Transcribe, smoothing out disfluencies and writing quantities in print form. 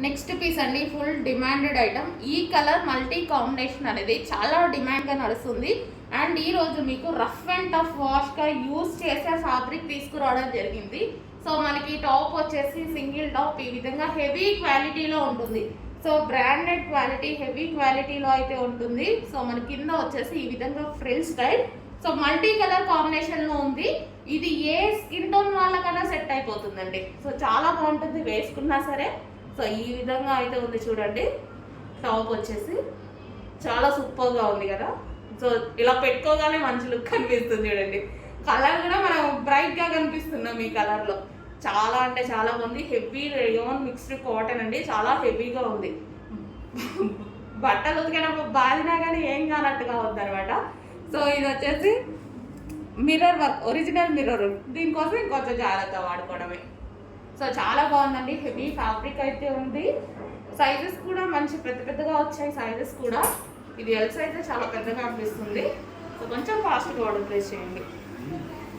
Next piece అండి, full demanded item. ఈ colour multi combination అనేది చాలా డిమాండ్గా నడుస్తుంది. అండ్ ఈ రోజు మీకు రఫ్ అండ్ టఫ్ వాష్గా యూజ్ చేసే ఫ్యాబ్రిక్ తీసుకురావడం జరిగింది. సో మనకి టాప్ వచ్చేసి సింగిల్ టాప్ ఈ విధంగా హెవీ క్వాలిటీలో ఉంటుంది. సో బ్రాండెడ్ క్వాలిటీ, హెవీ క్వాలిటీలో అయితే ఉంటుంది. సో మన కింద వచ్చేసి ఈ విధంగా frill style. So multi colour కాంబినేషన్లో ఉంది. ఇది ఏ స్కిన్ టోన్ వాళ్ళకన్నా సెట్ అయిపోతుందండి. సో చాలా బాగుంటుంది వేసుకున్నా సరే. సో ఈ విధంగా అయితే ఉంది చూడండి. టాప్ వచ్చేసి చాలా సూపర్గా ఉంది కదా. సో ఇలా పెట్టుకోగానే మంచి లుక్ కనిపిస్తుంది చూడండి. కలర్ కూడా మనం బ్రైట్గా కనిపిస్తున్నాం ఈ కలర్లో. చాలా అంటే చాలా బాగుంది. హెవీ రేయాన్ మిక్స్డ్ కాటన్ అండి, చాలా హెవీగా ఉంది. బట్టలు ఉతికినప్పుడు బాధినా కానీ ఏం కానట్టుగా ఉంది అనమాట. సో ఇది వచ్చేసి మిర్రర్ వర్క్, ఒరిజినల్ మిర్రర్. దీనికోసం ఇంకొంచెం జాగ్రత్త వాడుకోవడమే. సో చాలా బాగుందండి, హెవీ ఫ్యాబ్రిక్ అయితే ఉంది. సైజెస్ కూడా మంచి పెద్ద పెద్దగా వచ్చాయి సైజెస్ కూడా. ఇది ఎల్ సైజ్ చాలా పెద్దగా అనిపిస్తుంది. సో కొంచెం ఫాస్ట్గా ఆర్డర్ ప్లేస్ చేయండి.